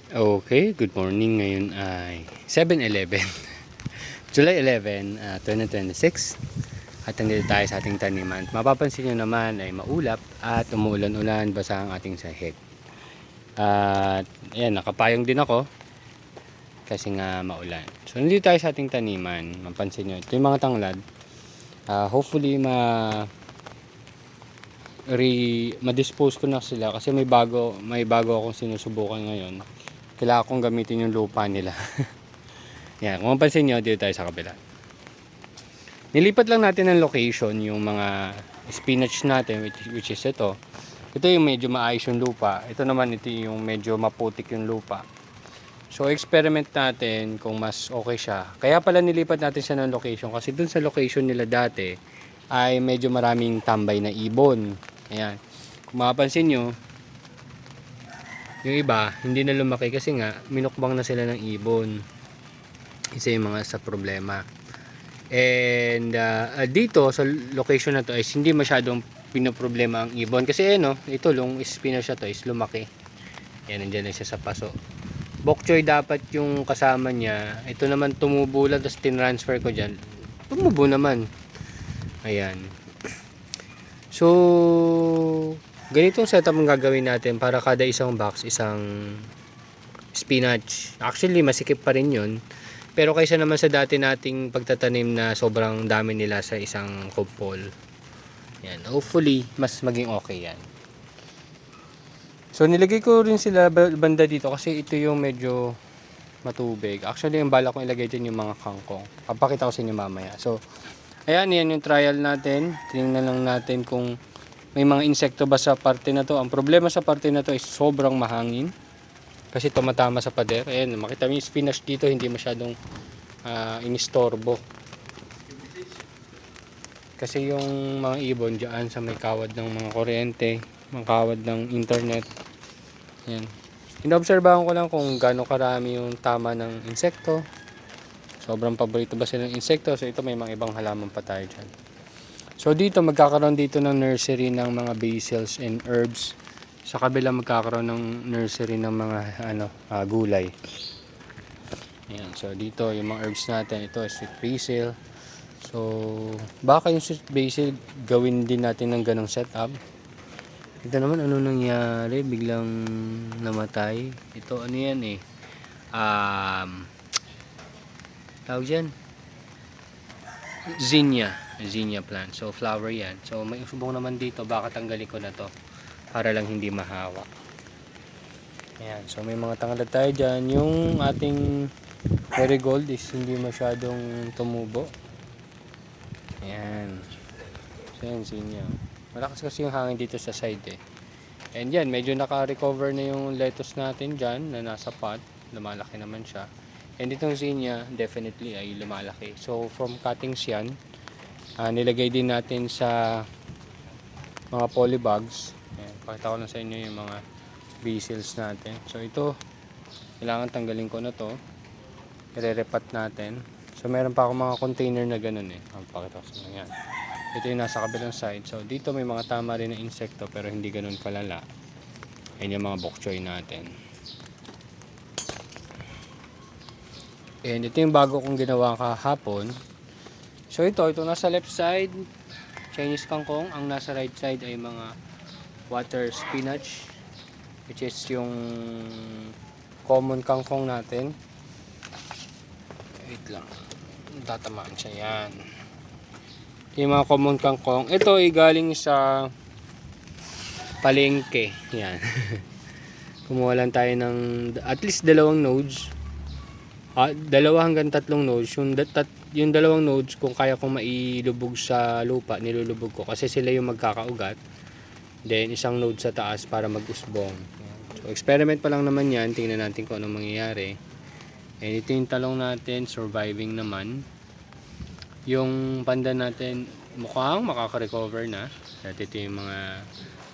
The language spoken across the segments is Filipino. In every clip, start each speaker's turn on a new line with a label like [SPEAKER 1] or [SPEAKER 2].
[SPEAKER 1] Okay, good morning. Ngayon ay 7/11, July 11, 2026. At nandito tayo sa ating taniman. Mapapansin nyo naman ay maulap at umuulan-ulan, basa ang ating sahig. At ayan, nakapayong din ako kasi nga maulan. So nandito tayo sa ating taniman. Mapansin nyo, ito yung mga tanglad. Hopefully ma-dispose ko na sila kasi may bago akong sinusubukan ngayon. Kailangan kong gamitin yung lupa nila. Yan, kung mapansin nyo, dito tayo sa kabila. Nilipat lang natin ng location yung mga spinach natin, which is ito. Ito yung medyo maayos yung lupa. Ito naman, ito yung medyo maputik yung lupa. So, experiment natin kung mas okay siya. Kaya pala nilipat natin siya ng location kasi dun sa location nila dati ay medyo maraming tambay na ibon. Ayan. Kung mapapansin nyo, yung iba, hindi na lumaki kasi nga, minukbang na sila ng ibon. Isa yung mga sa problema. And dito sa location na to is hindi masyadong pinoproblema ang ibon. Kasi ito long spinach na to is lumaki. Yan, nandiyan na siya sa paso. Bok choy dapat yung kasama niya. Ito naman tumubo lang, tapos tinransfer ko dyan. Tumubo naman. Ayan. So, ganitong setup ang gagawin natin para kada isang box, isang spinach. Actually, masikip pa rin yun. Pero kaysa naman sa dati nating pagtatanim na sobrang dami nila sa isang kumpol. Yan. Hopefully, mas maging okay yan. So, nilagay ko rin sila banda dito kasi ito yung medyo matubig. Actually, yung bala kong ilagay dyan yung mga kangkong. Papakita ko sa inyo mamaya. So, ayan, yan yung trial natin. Tingnan lang natin kung may mga insekto ba sa parte na to. Ang problema sa parte na to is sobrang mahangin. Kasi tumatama sa pader. Ayan, makita mo yung spinach dito, hindi masyadong inistorbo. Kasi yung mga ibon dyan sa may kawad ng mga kuryente, mga kawad ng internet. Ayan. Inobserbahan ko lang kung gaano karami yung tama ng insekto. Sobrang paborito ba sila ng insekto? So ito may mga ibang halaman pa tayo dyan. So dito magkakaroon dito ng nursery ng mga basils and herbs. Sa kabila magkakaroon ng nursery ng mga gulay. Ayan, so dito yung mga herbs natin, ito sweet basil. So baka yung sweet basil gawin din natin ng ganong setup. Ito naman ano nangyari, biglang namatay. Ito ano yan tawag dyan, zinnia plant. So flower yan. So may usubong naman dito, baka tanggalin ko na to para lang hindi mahawak. Ayan, so may mga tanglad tayo dyan. Yung ating marigold is hindi masyadong tumubo. Ayan. So yan, zinnia. Malakas kasi yung hangin dito sa side And yan, medyo naka-recover na yung lettuce natin dyan na nasa pot. Lumalaki naman siya. And itong zinnia, definitely ay lumalaki. So from cuttings yan, nilagay din natin sa mga polybags. Ayan, pakita ko lang sa inyo yung mga basils natin. So ito, kailangan tanggalin ko na to. I-repat natin. So meron pa akong mga container na ganun pakita ko sa inyo yan. Ito yung nasa kabilang side. So dito may mga tama rin na insekto pero hindi ganun kalala. Ayan yung mga bok choy natin. And ito yung bago kong ginawa kahapon. So ito nasa left side, Chinese kangkong. Ang nasa right side ay mga water spinach, which is yung common kangkong natin. Wait lang, tatamaan siya yan. Yung mga common kangkong, ito ay galing sa palengke. Yan. Kumuha lang tayo ng at least dalawang nodes. Dalawa hanggang tatlong nodes. Yung dalawang nodes, kung kaya kong mailubog sa lupa, nilulubog ko. Kasi sila yung magkakaugat. Then, isang node sa taas para mag-usbong. So, experiment pa lang naman yan. Tingnan natin kung anong mangyayari. And ito yung talong natin. Surviving naman. Yung pandan natin, mukhang makaka-recover na. At ito yung mga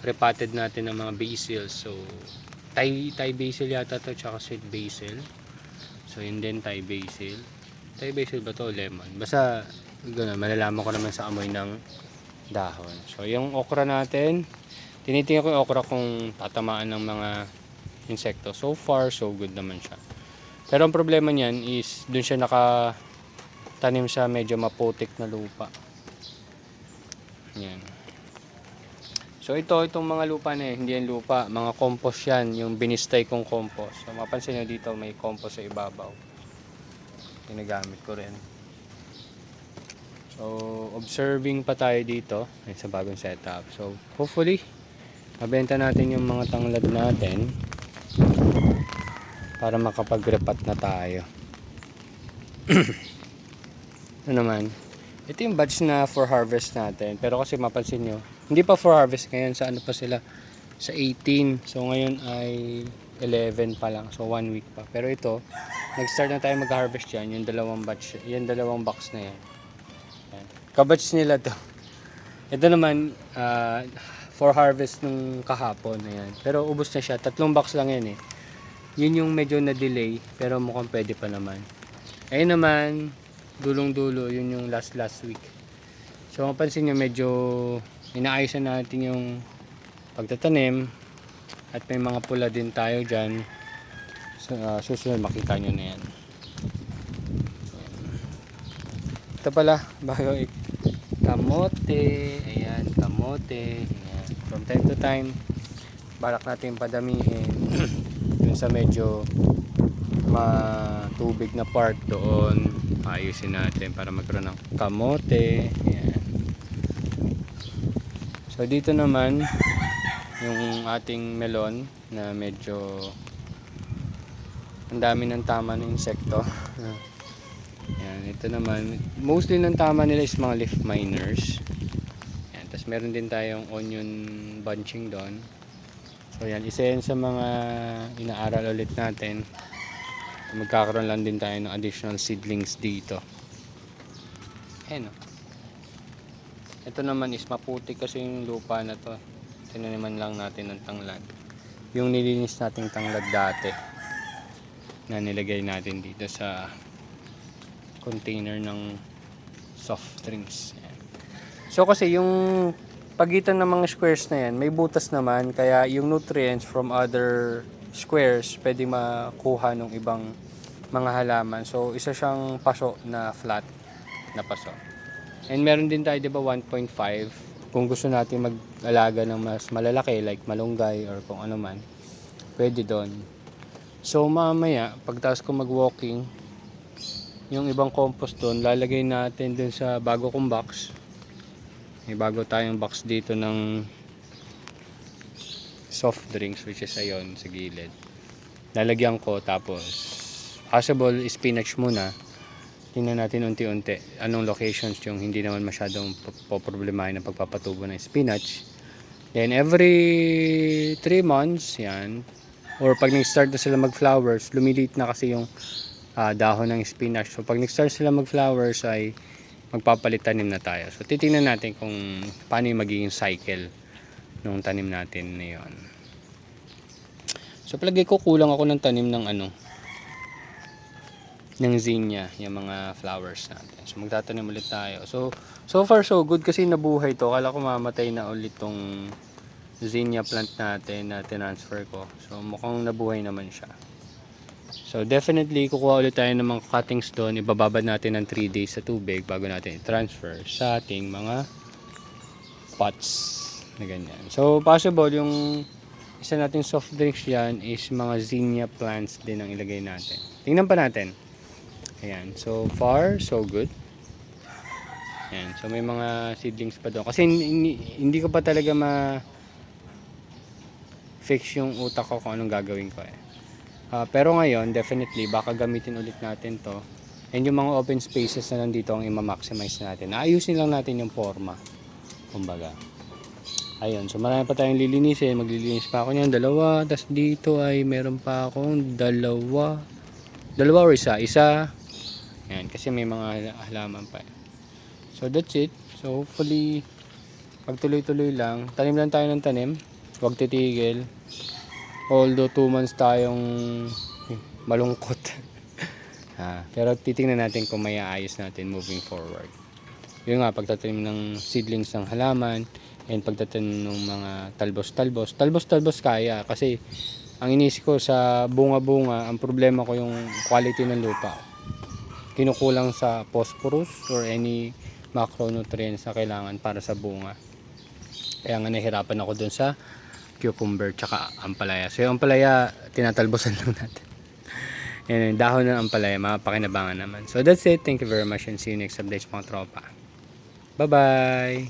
[SPEAKER 1] repotted natin ng mga basil. So, Thai basil yata to, tsaka sweet basil. So yun din, Thai basil. Thai basil ba to? Lemon. Basta gano'n, malalaman ko naman sa amoy ng dahon. So yung okra natin, tinitingnan ko yung okra kung tatamaan ng mga insekto. So far, so good naman siya. Pero ang problema niyan is dun siya nakatanim sa medyo maputik na lupa. Yan. So itong mga lupa na hindi yan lupa, mga compost yan, yung binistay kong compost. So mapansin nyo dito may compost sa ibabaw. Ginagamit ko rin. So observing pa tayo dito sa bagong setup. So hopefully mabenta natin yung mga tanglad natin para makapag-repat na tayo. Ano naman, ito yung batch na for harvest natin. Pero kasi mapansin nyo, hindi pa for harvest ngayon. Sa ano pa sila? Sa 18. So ngayon ay 11 pa lang. So 1 week pa. Pero ito, nag-start na tayo mag-harvest yan. Yung dalawang batch, yung dalawang box na yan. Yan. Kabatch nila to. Ito naman, for harvest nung kahapon. Ayan. Pero ubos na siya. 3 box lang yan eh. Yun yung medyo na-delay. Pero mukhang pwede pa naman. Ayun naman, dulong-dulo. Yun yung last week. So mapansin nyo, medyo inaayos na natin yung pagtatanim. At may mga pula din tayo dyan. So, susunod makita nyo na yan. Ito pala, bago kamote. Ayan, kamote. Ayan. From time to time, balak natin padamihin. Yun sa medyo matubig na part doon. Ayusin natin para magkaroon ng kamote. Ayan. So dito naman yung ating melon na medyo ang dami ng tama ng insekto. Yan, ito naman mostly ng tama nila is mga leaf miners. Yan, tapos meron din tayong onion bunching doon. So yan, isa yan sa mga inaaral ulit natin. Magkakaroon lang din tayo ng additional seedlings dito. Ayan o. Ito naman is maputi kasi yung lupa na to. Tinaniman lang natin ng tanglad. Yung nilinis nating tanglad dati na nilagay natin dito sa container ng soft drinks. Ayan. So kasi yung pagitan ng mga squares na yan, may butas naman. Kaya yung nutrients from other squares pwede makuha ng ibang mga halaman. So isa siyang paso na flat na paso. And meron din tayo, 'di ba, 1.5 kung gusto natin mag-alaga ng mas malalaki like malunggay or kung ano man. Pwede doon. So mamaya pagtaas ko mag-walking, yung ibang compost doon lalagay natin doon sa bago kong box. May bago tayong box dito ng soft drinks which is ayon sa gilid. Lalagyan ko tapos possible spinach muna. Tingnan natin unti-unti anong locations yung hindi naman masyadong poproblemahin ng pagpapatubo ng spinach. Then every 3 months yan, or pag nag-start na sila mag-flowers, lumiliit na kasi yung dahon ng spinach. So pag nag-start sila mag-flowers ay magpapalit tanim na tayo. So titingnan natin kung paano yung magiging cycle nung tanim natin na yun. So palagi ko kulang ako ng tanim ng ng zinnia, yung mga flowers natin. So magtatanim ulit tayo. So far so good kasi nabuhay to. Kala ko mamatay na ulit tong zinnia plant natin na transfer ko. So mukhang nabuhay naman siya. So definitely kukuha ulit tayo ng mga cuttings doon. Ibababad natin ng 3 days sa tubig bago natin i-transfer sa ating mga pots na ganyan. So possible yung isa nating soft drinks yan is mga zinnia plants din ang ilagay natin. Tingnan pa natin. Ayan, so far so good. Ayan, so may mga seedlings pa doon. Kasi hindi ko pa talaga fix yung utak ko kung anong gagawin ko eh. Pero ngayon, definitely, baka gamitin ulit natin to. And yung mga open spaces na nandito ang i-maximize natin. Ayusin lang natin yung forma. Kumbaga. Ayun, so marami pa tayong lilinisin. Maglilinis pa ako niyan, 2. Tapos dito ay meron pa akong 2 or isa. Ayan, kasi may mga halaman pa. So that's it. So hopefully, pagtuloy-tuloy lang. Tanim lang tayo ng tanim. Huwag titigil. Although 2 months tayong malungkot. Pero titingnan natin kung may aayos natin moving forward. Yun nga, pagtatanim ng seedlings ng halaman and pagtatanim ng mga talbos-talbos. Talbos-talbos kaya kasi Ang inisip ko sa bunga-bunga, ang problema ko yung quality ng lupa. Kinukulang sa phosphorus or any macronutrients na kailangan para sa bunga. Kaya nga nahirapan ako dun sa cucumber tsaka ampalaya. So yung ampalaya, tinatalbosan lang natin. Yan, yung dahon ng ampalaya, mapakinabangan naman. So that's it. Thank you very much and see you next updates mga tropa. Bye-bye!